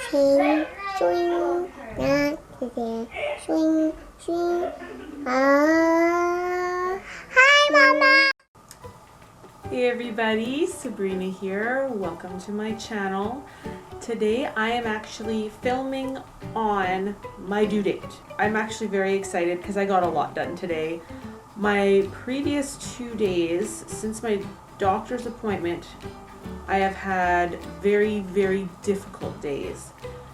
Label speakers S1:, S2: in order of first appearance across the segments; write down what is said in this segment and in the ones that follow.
S1: swing, swing, not there, swing, swing. Hi, Mama.
S2: Hey everybody, Sabrina here. Welcome to my channel. Today I am actually filming on my due date. I'm actually very excited because I got a lot done today. My previous 2 days since my doctor's appointment, I have had very, very difficult days.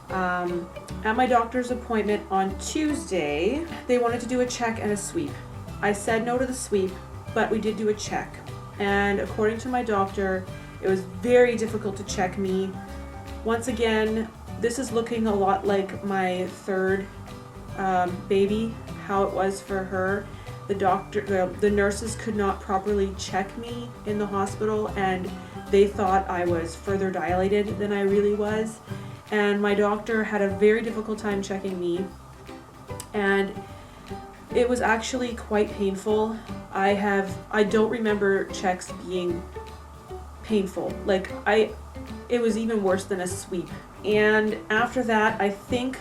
S2: At my doctor's appointment on Tuesday, they wanted to do a check and a sweep. I said no to the sweep, but we did do a check. And according to my doctor, it was very difficult to check me. Once again, this is looking a lot like my third baby, how it was for her. The nurses could not properly check me in the hospital, and they thought I was further dilated than I really was. And my doctor had a very difficult time checking me, and it was actually quite painful. I don't remember checks being painful. It was even worse than a sweep. And after that, I think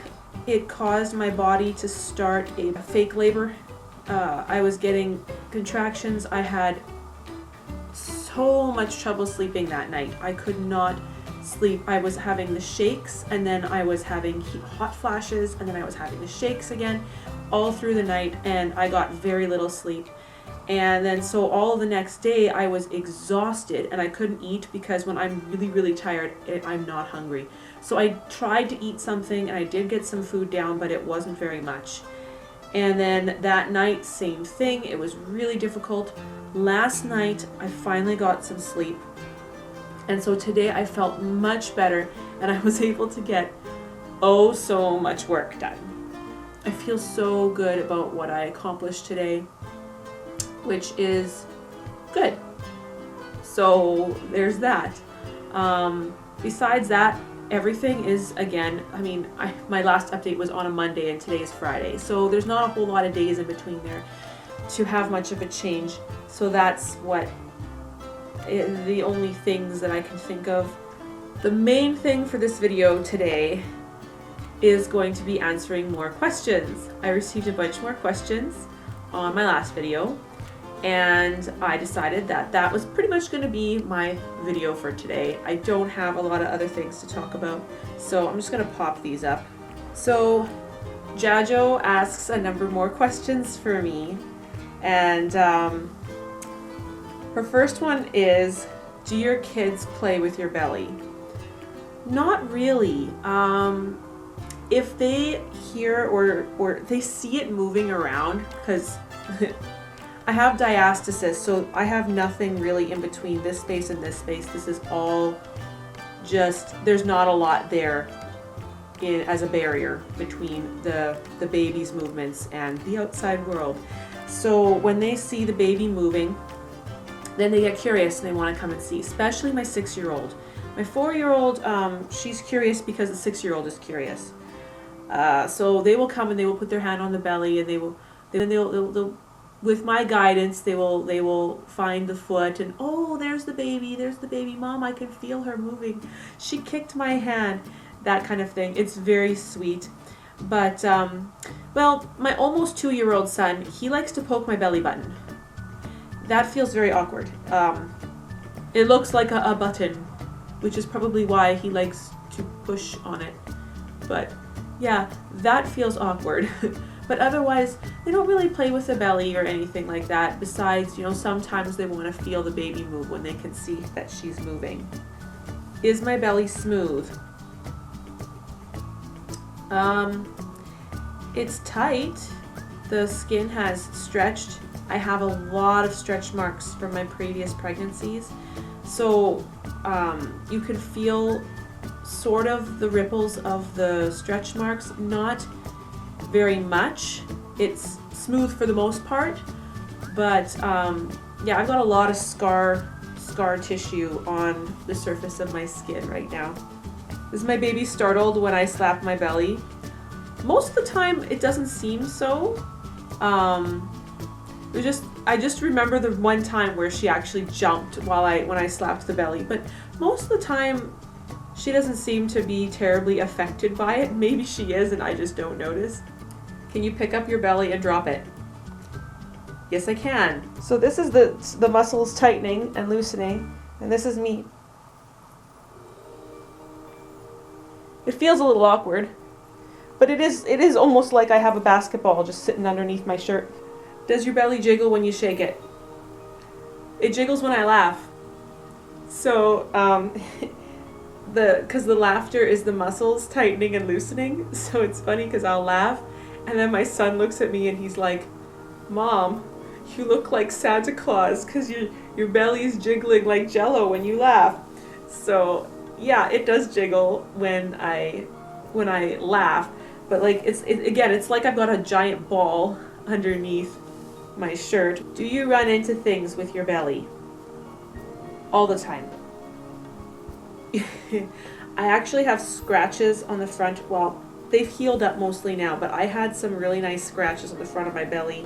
S2: it caused my body to start a fake labor. I was getting contractions. I had so much trouble sleeping that night. I could not sleep. I was having the shakes, and then I was having hot flashes, and then I was having the shakes again all through the night, and I got very little sleep. And then so all the next day I was exhausted, and I couldn't eat because when I'm really, really tired, I'm not hungry. So I tried to eat something, and I did get some food down, but it wasn't very much. And then that night, same thing. It was really difficult. Last night, I finally got some sleep. And so today I felt much better, and I was able to get so much work done. I feel so good about what I accomplished today, which is good. So there's that. Besides that, everything is, again, my last update was on a Monday and today is Friday. So there's not a whole lot of days in between there to have much of a change. So that's the only things that I can think of. The main thing for this video today is going to be answering more questions. I received a bunch more questions on my last video, and I decided that that was pretty much going to be my video for today. I don't have a lot of other things to talk about, so I'm just going to pop these up. So Jajo asks a number more questions for me, and her first one is, do your kids play with your belly? Not really. If they hear or they see it moving around, because I have diastasis, so I have nothing really in between this space and this space. This is all just, there's not a lot there as a barrier between the baby's movements and the outside world. So when they see the baby moving, then they get curious and they want to come and see, especially my 6-year-old. My 4-year-old, she's curious because the 6-year-old is curious. So they will come and they will put their hand on the belly, and they'll with my guidance, they will find the foot, and oh, there's the baby, Mom, I can feel her moving. She kicked my hand, that kind of thing. It's very sweet. But, well, my almost 2-year-old son, he likes to poke my belly button. That feels very awkward. It looks like a button, which is probably why he likes to push on it. But yeah, that feels awkward. But otherwise, they don't really play with the belly or anything like that. Besides, sometimes they want to feel the baby move when they can see that she's moving. Is my belly smooth? It's tight. The skin has stretched. I have a lot of stretch marks from my previous pregnancies. So you can feel sort of the ripples of the stretch marks, not very much. It's smooth for the most part, but yeah, I've got a lot of scar tissue on the surface of my skin right now. Is my baby startled when I slap my belly? Most of the time it doesn't seem so. I just remember the one time where she actually jumped when I slapped the belly, but most of the time She doesn't seem to be terribly affected by it. Maybe she is and I just don't notice. Can you pick up your belly and drop it? Yes, I can. So this is the muscles tightening and loosening, and this is me. It feels a little awkward, but it is almost like I have a basketball just sitting underneath my shirt. Does your belly jiggle when you shake it? It jiggles when I laugh. So, because the laughter is the muscles tightening and loosening, so it's funny because I'll laugh, and then my son looks at me and he's like, "Mom, you look like Santa Claus because your belly's jiggling like Jello when you laugh." So yeah, it does jiggle when I laugh, but like it's like I've got a giant ball underneath my shirt. Do you run into things with your belly? All the time. I actually have scratches on the front. Well, they've healed up mostly now, but I had some really nice scratches on the front of my belly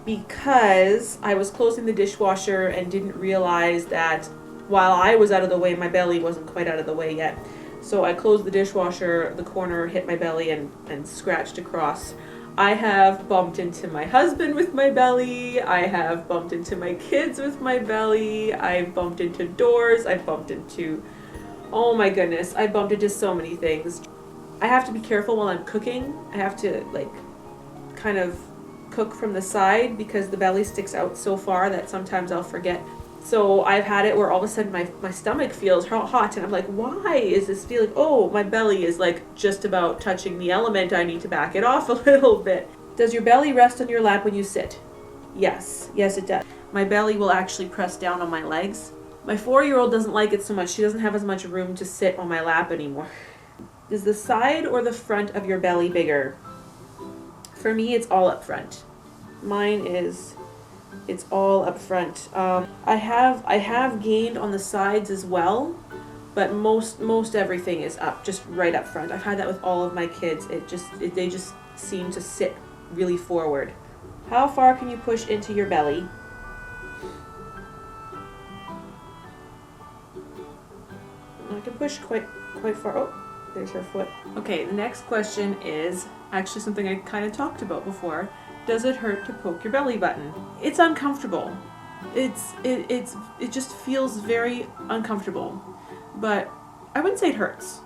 S2: because I was closing the dishwasher and didn't realize that while I was out of the way, my belly wasn't quite out of the way yet. So I closed the dishwasher, the corner hit my belly and scratched across. I have bumped into my husband with my belly. I have bumped into my kids with my belly. I've bumped into doors. I've bumped into, oh my goodness, I bumped into so many things. I have to be careful while I'm cooking. I have to like kind of cook from the side because the belly sticks out so far that sometimes I'll forget. So I've had it where all of a sudden my stomach feels hot and I'm like, why is this feeling? Oh, my belly is like just about touching the element. I need to back it off a little bit. Does your belly rest on your lap when you sit? Yes, it does. My belly will actually press down on my legs. My 4-year-old doesn't like it so much. She doesn't have as much room to sit on my lap anymore. Is the side or the front of your belly bigger? For me, it's all up front. Mine is, it's all up front. I have gained on the sides as well, but most everything is up, just right up front. I've had that with all of my kids. They just seem to sit really forward. How far can you push into your belly? I can push quite far. Oh, there's her foot. Okay, the next question is actually something I kind of talked about before. Does it hurt to poke your belly button? It's uncomfortable. It just feels very uncomfortable. But I wouldn't say it hurts.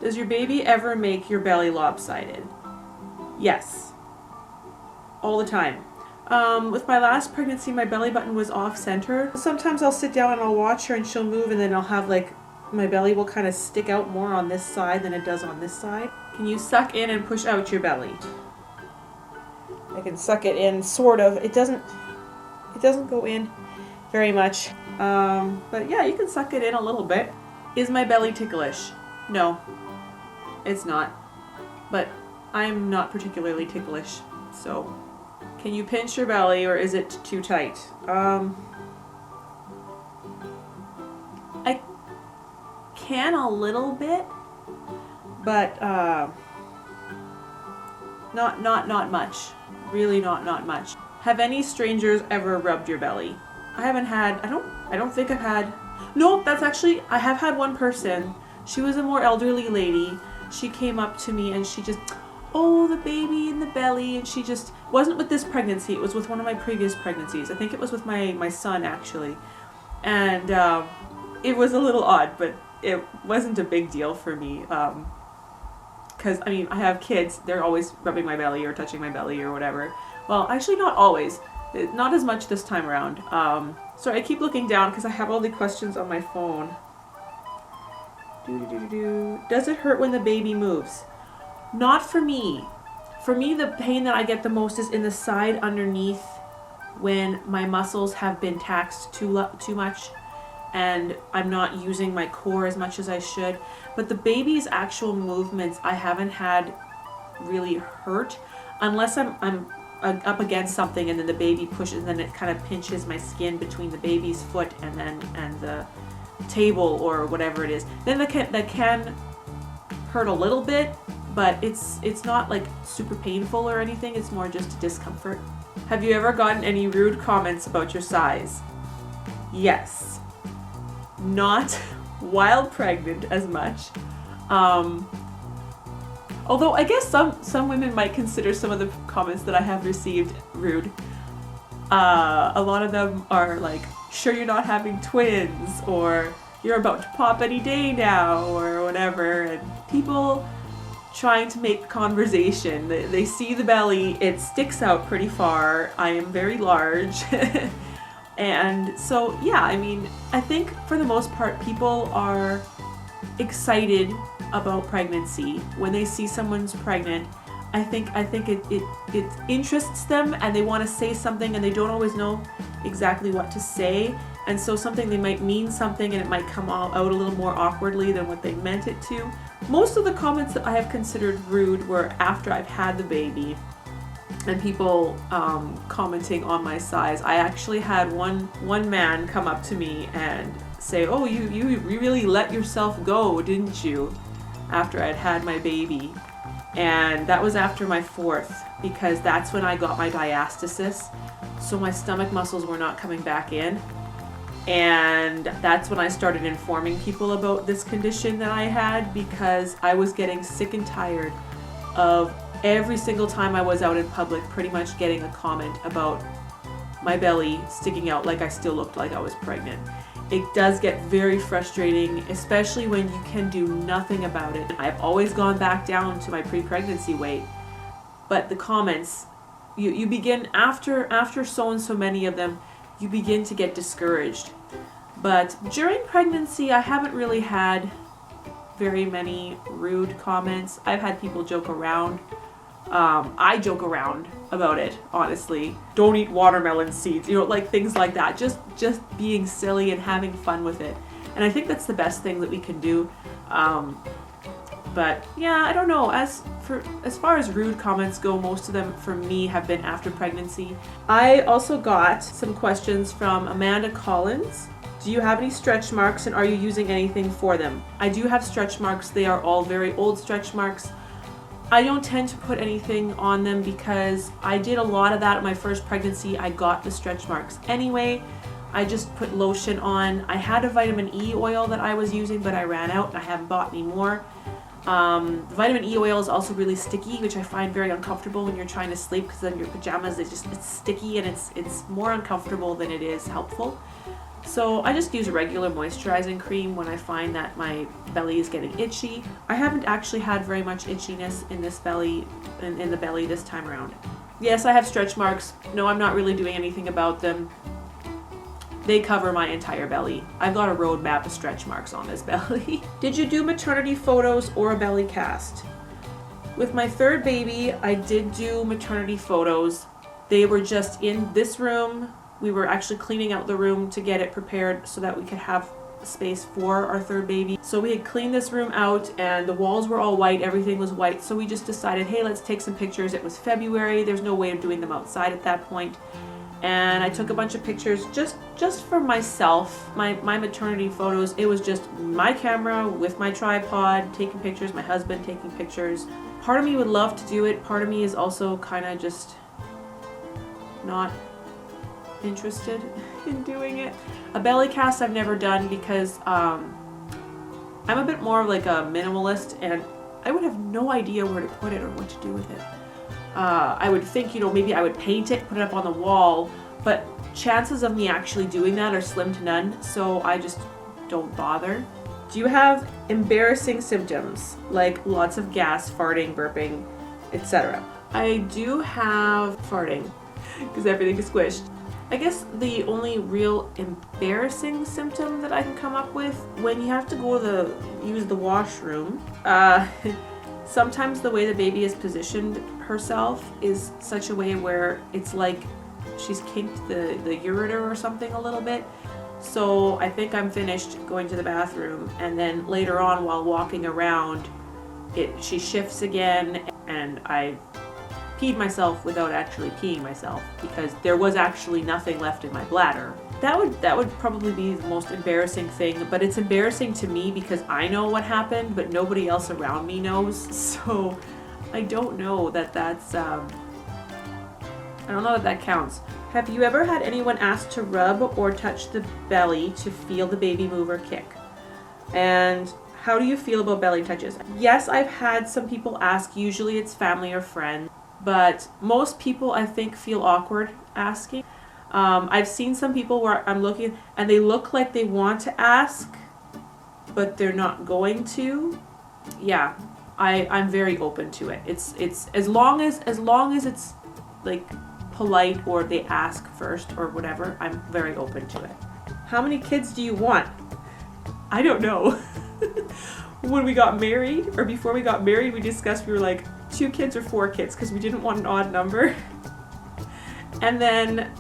S2: Does your baby ever make your belly lopsided? Yes. All the time. With my last pregnancy, my belly button was off center. Sometimes I'll sit down and I'll watch her and she'll move and then I'll have like, my belly will kind of stick out more on this side than it does on this side. Can you suck in and push out your belly? I can suck it in, sort of. It doesn't go in very much. But yeah, you can suck it in a little bit. Is my belly ticklish? No, it's not. But I'm not particularly ticklish. So, can you pinch your belly or is it too tight? I can a little bit, but not much. Really not much. Have any strangers ever rubbed your belly? I haven't had, I don't think I've had, no, that's actually, I have had one person. She was a more elderly lady. She came up to me and she just, oh, the baby in the belly, and she just, wasn't with this pregnancy, it was with one of my previous pregnancies. I think it was with my son actually. And it was a little odd, but it wasn't a big deal for me. Because, I mean, I have kids, they're always rubbing my belly or touching my belly or whatever. Well, actually not always. Not as much this time around. So I keep looking down because I have all the questions on my phone. Does it hurt when the baby moves? Not for me. For me, the pain that I get the most is in the side underneath when my muscles have been taxed too much and I'm not using my core as much as I should. But the baby's actual movements I haven't had really hurt unless I'm up against something and then the baby pushes and then it kind of pinches my skin between the baby's foot and the table or whatever it is. Then that can hurt a little bit, but it's not like super painful or anything. It's more just discomfort. Have you ever gotten any rude comments about your size? Yes. Not while pregnant as much. Although I guess some women might consider some of the comments that I have received rude. A lot of them are like, sure you're not having twins, or you're about to pop any day now, or whatever. And people trying to make conversation. They see the belly, it sticks out pretty far. I am very large. And so, yeah, I mean, I think for the most part, people are excited about pregnancy. When they see someone's pregnant, I think it interests them, and they want to say something and they don't always know exactly what to say. And so they might mean something and it might come out a little more awkwardly than what they meant it to. Most of the comments that I have considered rude were after I've had the baby, and people commenting on my size. I actually had one man come up to me and say, oh, you really let yourself go, didn't you, after I'd had my baby. And that was after my 4th, because that's when I got my diastasis, so my stomach muscles were not coming back in. And that's when I started informing people about this condition that I had, because I was getting sick and tired of every single time I was out in public pretty much getting a comment about my belly sticking out like I still looked like I was pregnant. It does get very frustrating, especially when you can do nothing about it. I've always gone back down to my pre-pregnancy weight, but the comments, you begin after so and so many of them, you begin to get discouraged. But during pregnancy, I haven't really had very many rude comments. I've had people joke around. I joke around about it, honestly. Don't eat watermelon seeds, like things like that. Just being silly and having fun with it. And I think that's the best thing that we can do. But yeah, I don't know. As far as rude comments go, most of them for me have been after pregnancy. I also got some questions from Amanda Collins. Do you have any stretch marks, and are you using anything for them? I do have stretch marks. They are all very old stretch marks. I don't tend to put anything on them because I did a lot of that in my first pregnancy. I got the stretch marks anyway. I just put lotion on. I had a vitamin E oil that I was using, but I ran out and I haven't bought any more. Vitamin E oil is also really sticky, which I find very uncomfortable when you're trying to sleep, because then your pajamas, it's sticky and it's more uncomfortable than it is helpful. So I just use a regular moisturizing cream when I find that my belly is getting itchy. I haven't actually had very much itchiness in this belly, in the belly this time around. Yes, I have stretch marks. No, I'm not really doing anything about them. They cover my entire belly. I've got a road map of stretch marks on this belly. Did you do maternity photos or a belly cast? With my 3rd baby, I did do maternity photos. They were just in this room. We were actually cleaning out the room to get it prepared so that we could have space for our 3rd baby. So we had cleaned this room out and the walls were all white, everything was white. So we just decided, hey, let's take some pictures. It was February, there's no way of doing them outside at that point. And I took a bunch of pictures just for myself, my maternity photos. It was just my camera with my tripod, taking pictures, my husband taking pictures. Part of me would love to do it. Part of me is also kind of just not interested in doing it. A belly cast I've never done because I'm a bit more of like a minimalist, and I would have no idea where to put it or what to do with it. I would think, maybe I would paint it, put it up on the wall, but chances of me actually doing that are slim to none, so I just don't bother. Do you have embarrassing symptoms, like lots of gas, farting, burping, etc.? I do have farting, because everything is squished. I guess the only real embarrassing symptom that I can come up with, when you have to go use the washroom, sometimes the way the baby is positioned herself is such a way where it's like she's kinked the ureter or something a little bit. So I think I'm finished going to the bathroom, and then later on while walking around, she shifts again, and I peed myself without actually peeing myself, because there was actually nothing left in my bladder. That would probably be the most embarrassing thing, but it's embarrassing to me because I know what happened, but nobody else around me knows. So I don't know that that's I don't know that counts. Have you ever had anyone ask to rub or touch the belly to feel the baby move or kick? And how do you feel about belly touches? Yes, I've had some people ask. Usually it's family or friends, but most people I think feel awkward asking. I've seen some people where I'm looking and they look like they want to ask, but they're not going to. Yeah, I'm very open to it. It's as long as it's like polite or they ask first or whatever, I'm very open to it. How many kids do you want? I don't know. When we got married, or before we got married, we discussed, we were like 2 kids or 4 kids because we didn't want an odd number. And then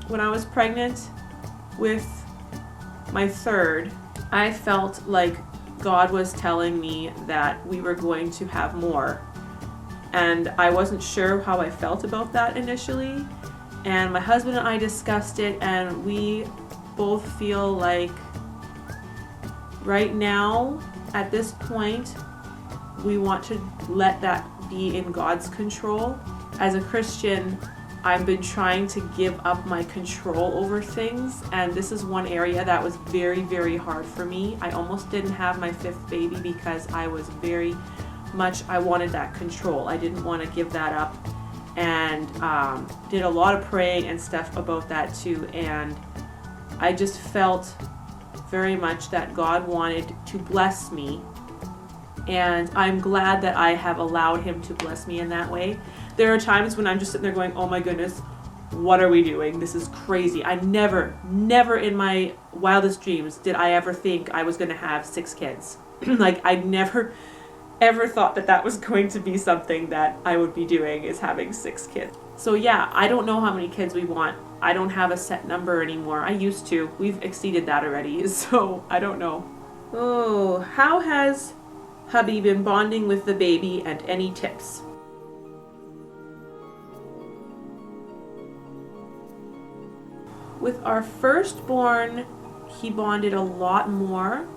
S2: when I was pregnant with my third, I felt like God was telling me that we were going to have more. And I wasn't sure how I felt about that initially. And my husband and I discussed it, and we both feel like right now, at this point, we want to let that be in God's control. As a Christian, I've been trying to give up my control over things, and this is one area that was very, very hard for me. I almost didn't have my 5th baby because I was very much, I wanted that control. I didn't want to give that up, and did a lot of praying and stuff about that too, and I just felt very much that God wanted to bless me, and I'm glad that I have allowed him to bless me in that way. There are times when I'm just sitting there going, oh my goodness, what are we doing? This is crazy. I never in my wildest dreams did I ever think I was going to have 6 kids. Like, I never ever thought that that was going to be something that I would be doing, is having 6 kids. So yeah, I don't know how many kids we want. I don't have a set number anymore. I used to. We've exceeded that already, so I don't know. Oh, how has hubby been bonding with the baby, and any tips? With our firstborn, he bonded a lot more,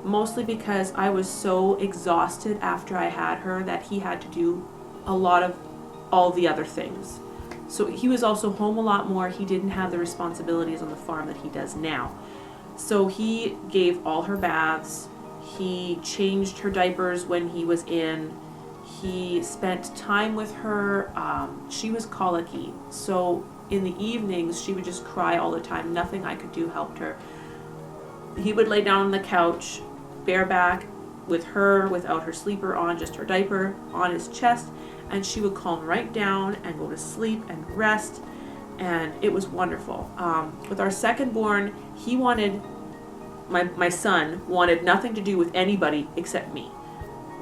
S2: mostly because I was so exhausted after I had her that he had to do a lot of all the other things. So he was also home a lot more. He didn't have the responsibilities on the farm that he does now. So he gave all her baths. He changed her diapers when he was in. He spent time with her. She was colicky. So in the evenings, she would just cry all the time. Nothing I could do helped her. He would lay down on the couch, bareback, with her, without her sleeper on, just her diaper on his chest, and she would calm right down and go to sleep and rest, and it was wonderful. With our secondborn, he wanted, my son wanted nothing to do with anybody except me.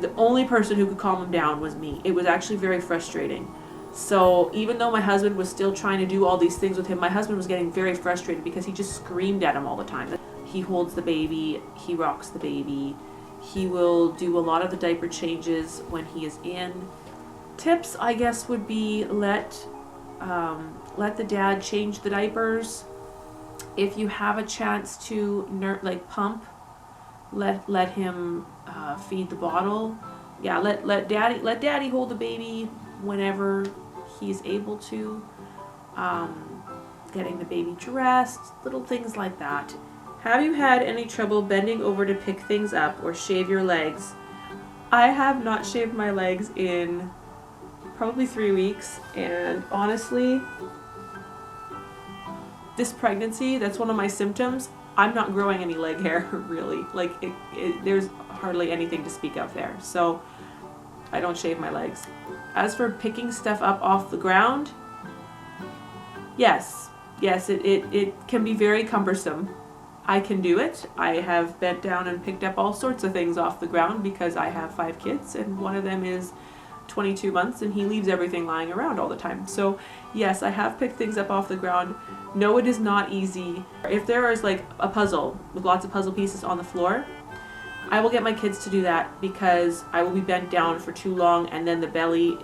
S2: The only person who could calm him down was me. It was actually very frustrating. So even though my husband was still trying to do all these things with him, my husband was getting very frustrated because he just screamed at him all the time. He holds the baby, he rocks the baby, he will do a lot of the diaper changes when he is in. Tips, I guess, would be let the dad change the diapers. If you have a chance to pump, let him feed the bottle. Yeah, let daddy hold the baby whenever he's able to. Getting the baby dressed, little things like that. Have you had any trouble bending over to pick things up or shave your legs? I have not shaved my legs in probably 3 weeks, and honestly, this pregnancy, that's one of my symptoms. I'm not growing any leg hair, really. Like, there's hardly anything to speak of there, so I don't shave my legs. As for picking stuff up off the ground, yes, it can be very cumbersome. I can do it. I have bent down and picked up all sorts of things off the ground because I have 5 kids, and one of them is 22 months and he leaves everything lying around all the time. So yes, I have picked things up off the ground. No, it is not easy. If there is like a puzzle with lots of puzzle pieces on the floor, I will get my kids to do that because I will be bent down for too long and then the belly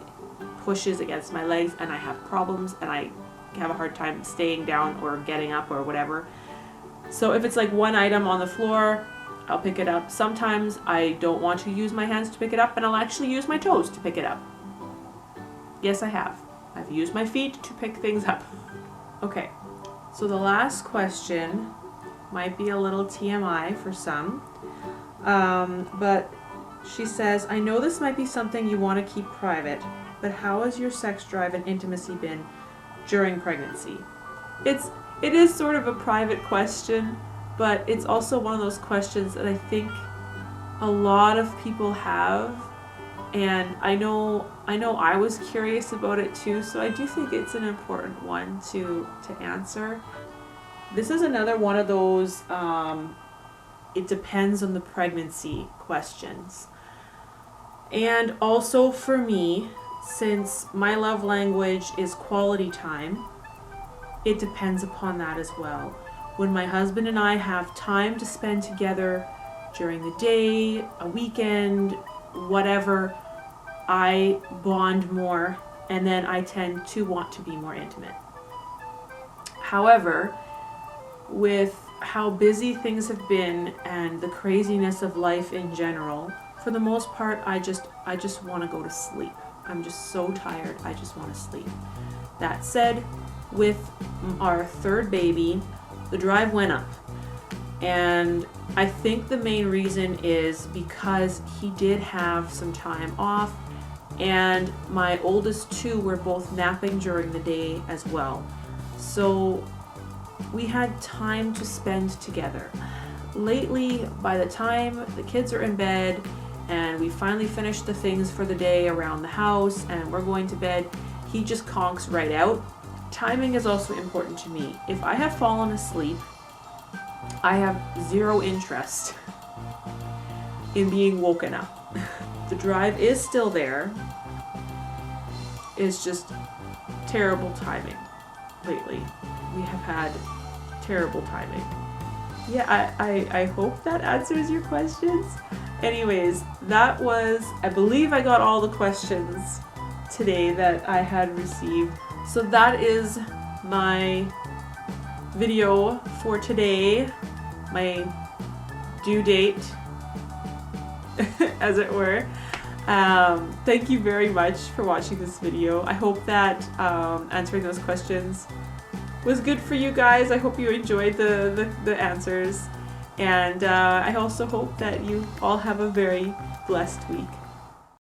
S2: pushes against my legs and I have problems and I have a hard time staying down or getting up or whatever. So if it's like one item on the floor, I'll pick it up. Sometimes I don't want to use my hands to pick it up and I'll actually use my toes to pick it up. Yes, I have. I've used my feet to pick things up. Okay, so the last question, might be a little TMI for some. But she says, I know this might be something you want to keep private, but how has your sex drive and intimacy been during pregnancy? It is sort of a private question, but it's also one of those questions that I think a lot of people have, and I know I was curious about it too, so I do think it's an important one to answer. This is another one of those it depends on the pregnancy questions. And also for me, since my love language is quality time, it depends upon that as well. When my husband and I have time to spend together during the day, a weekend, whatever, I bond more, and then I tend to want to be more intimate. However, with how busy things have been and the craziness of life in general, for the most part, I just want to go to sleep. I'm just so tired, I just want to sleep. That said, with our third baby, the drive went up. And I think the main reason is because he did have some time off, and my oldest two were both napping during the day as well. So we had time to spend together. Lately, by the time the kids are in bed and we finally finish the things for the day around the house and we're going to bed, he just conks right out. Timing is also important to me. If I have fallen asleep, I have zero interest in being woken up. The drive is still there. It's just terrible timing lately. We have had terrible timing. Yeah, I hope that answers your questions. Anyways, that was, I believe I got all the questions today that I had received. So that is my video for today, my due date, as it were. Thank you very much for watching this video. I hope that answering those questions was good for you guys. I hope you enjoyed the answers, and I also hope that you all have a very blessed week.